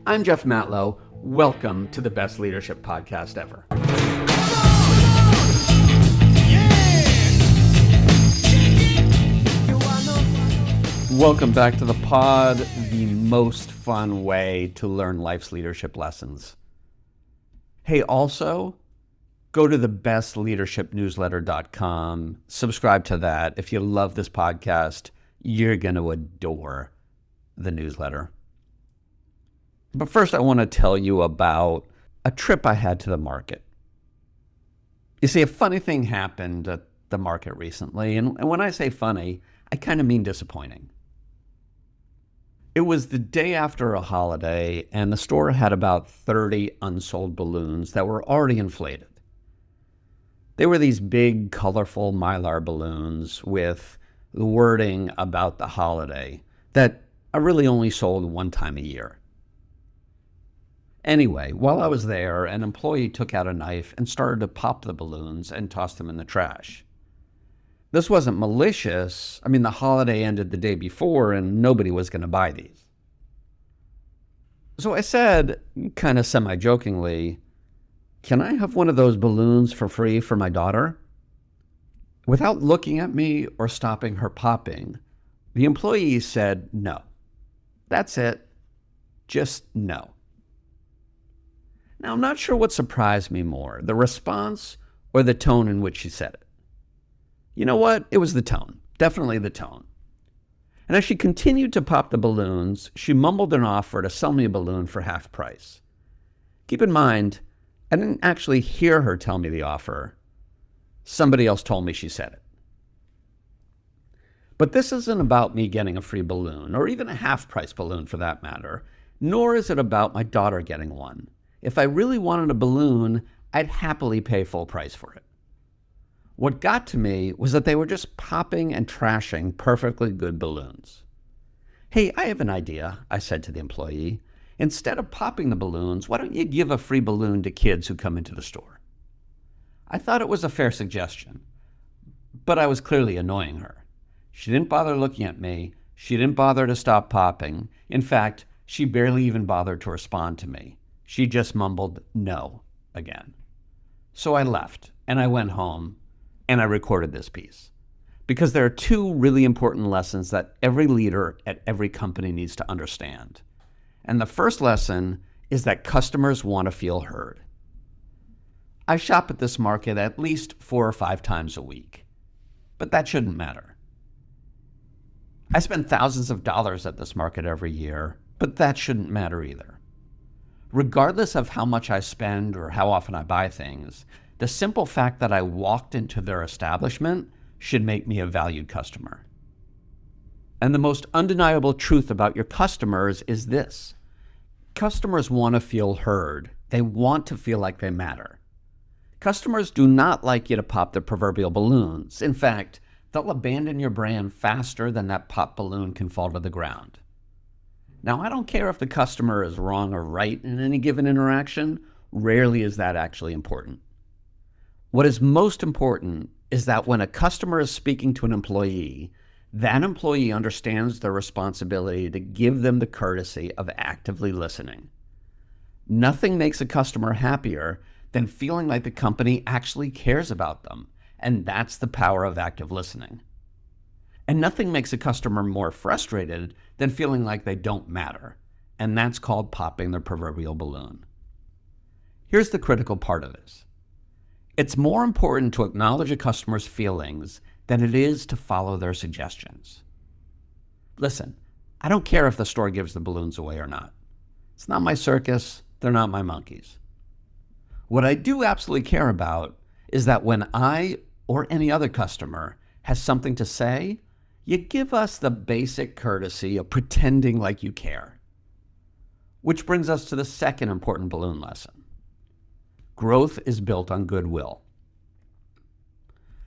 I'm Jeff Matlow. Welcome to the best leadership podcast ever. Welcome back to the pod, the most fun way to learn life's leadership lessons. Hey, also, go to thebestleadershipnewsletter.com, subscribe to that. If you love this podcast, you're going to adore the newsletter. But first, I want to tell you about a trip I had to the market. You see, a funny thing happened at the market recently, and when I say funny, I kind of mean disappointing. It was the day after a holiday, and the store had about 30 unsold balloons that were already inflated. They were these big, colorful Mylar balloons with the wording about the holiday that are really only sold one time a year. Anyway, while I was there, an employee took out a knife and started to pop the balloons and toss them in the trash. This wasn't malicious. I mean, the holiday ended the day before and nobody was going to buy these. So I said, kind of semi-jokingly, "Can I have one of those balloons for free for my daughter?" Without looking at me or stopping her popping, the employee said no. That's it. Just no. Now, I'm not sure what surprised me more, the response or the tone in which she said it. You know what? It was the tone. Definitely the tone. And as she continued to pop the balloons, she mumbled an offer to sell me a balloon for half price. Keep in mind, I didn't actually hear her tell me the offer. Somebody else told me she said it. But this isn't about me getting a free balloon, or even a half-price balloon for that matter, nor is it about my daughter getting one. If I really wanted a balloon, I'd happily pay full price for it. What got to me was that they were just popping and trashing perfectly good balloons. "Hey, I have an idea," I said to the employee. "Instead of popping the balloons, why don't you give a free balloon to kids who come into the store?" I thought it was a fair suggestion, but I was clearly annoying her. She didn't bother looking at me. She didn't bother to stop popping. In fact, she barely even bothered to respond to me. She just mumbled no again. So I left and I went home and I recorded this piece because there are two really important lessons that every leader at every company needs to understand. And the first lesson is that customers want to feel heard. I shop at this market at least 4 or 5 times a week, but that shouldn't matter. I spend thousands of dollars at this market every year, but that shouldn't matter either. Regardless of how much I spend or how often I buy things, the simple fact that I walked into their establishment should make me a valued customer. And the most undeniable truth about your customers is this: customers want to feel heard. They want to feel like they matter. Customers do not like you to pop the proverbial balloons. In fact, they'll abandon your brand faster than that pop balloon can fall to the ground. Now, I don't care if the customer is wrong or right in any given interaction. Rarely is that actually important. What is most important is that when a customer is speaking to an employee, that employee understands their responsibility to give them the courtesy of actively listening. Nothing makes a customer happier than feeling like the company actually cares about them, and that's the power of active listening. And nothing makes a customer more frustrated than feeling like they don't matter, and that's called popping the proverbial balloon. Here's the critical part of this. It's more important to acknowledge a customer's feelings than it is to follow their suggestions. Listen, I don't care if the store gives the balloons away or not. It's not my circus, they're not my monkeys. What I do absolutely care about is that when I or any other customer has something to say, you give us the basic courtesy of pretending like you care. Which brings us to the second important balloon lesson. Growth is built on goodwill.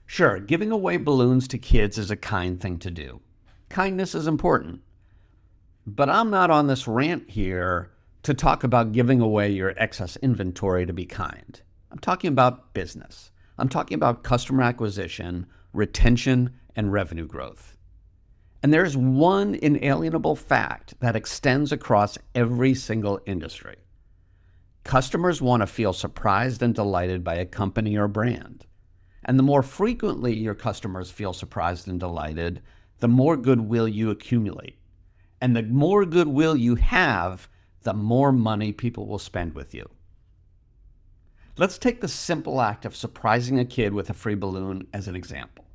Sure, giving away balloons to kids is a kind thing to do. Kindness is important. But I'm not on this rant here to talk about giving away your excess inventory to be kind. I'm talking about business. I'm talking about customer acquisition, retention, and revenue growth. And there's one inalienable fact that extends across every single industry. Customers want to feel surprised and delighted by a company or brand. And the more frequently your customers feel surprised and delighted, the more goodwill you accumulate. And the more goodwill you have, the more money people will spend with you. Let's take the simple act of surprising a kid with a free balloon as an example.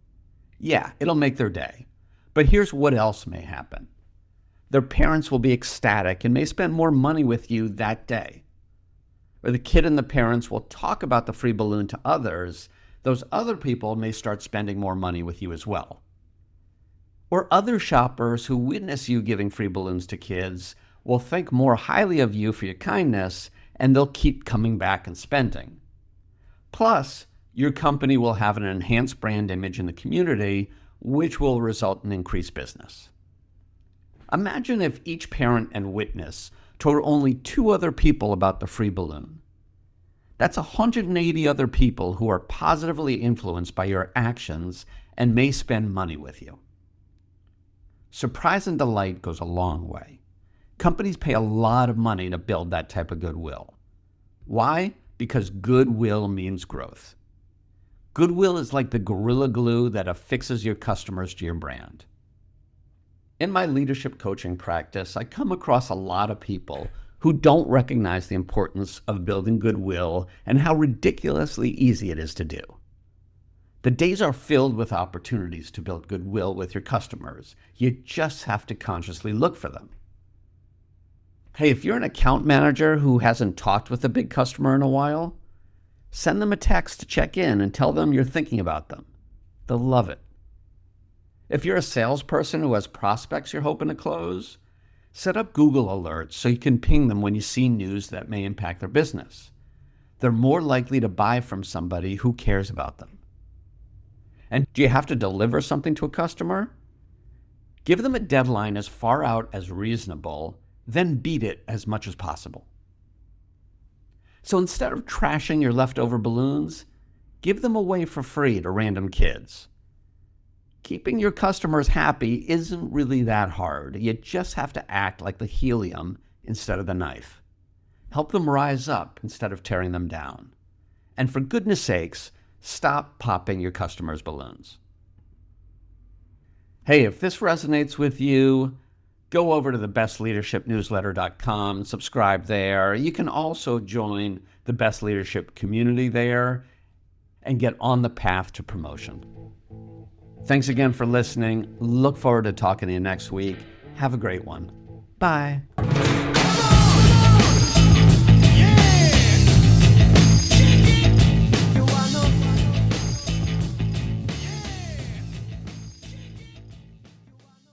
Yeah, it'll make their day. But here's what else may happen. Their parents will be ecstatic and may spend more money with you that day. Or the kid and the parents will talk about the free balloon to others. Those other people may start spending more money with you as well. Or other shoppers who witness you giving free balloons to kids will think more highly of you for your kindness, and they'll keep coming back and spending. Plus, your company will have an enhanced brand image in the community, which will result in increased business. Imagine if each parent and witness told only 2 other people about the free balloon. That's 180 other people who are positively influenced by your actions and may spend money with you. Surprise and delight goes a long way. Companies pay a lot of money to build that type of goodwill. Why? Because goodwill means growth. Goodwill is like the gorilla glue that affixes your customers to your brand. In my leadership coaching practice, I come across a lot of people who don't recognize the importance of building goodwill and how ridiculously easy it is to do. The days are filled with opportunities to build goodwill with your customers. You just have to consciously look for them. Hey, if you're an account manager who hasn't talked with a big customer in a while, send them a text to check in and tell them you're thinking about them. They'll love it. If you're a salesperson who has prospects you're hoping to close, set up Google alerts so you can ping them when you see news that may impact their business. They're more likely to buy from somebody who cares about them. And do you have to deliver something to a customer? Give them a deadline as far out as reasonable, then beat it as much as possible. So instead of trashing your leftover balloons, give them away for free to random kids. Keeping your customers happy isn't really that hard. You just have to act like the helium instead of the knife. Help them rise up instead of tearing them down. And for goodness sakes, stop popping your customers' balloons. Hey, if this resonates with you, go over to thebestleadershipnewsletter.com and subscribe there. You can also join the Best Leadership community there and get on the path to promotion. Thanks again for listening. Look forward to talking to you next week. Have a great one. Bye.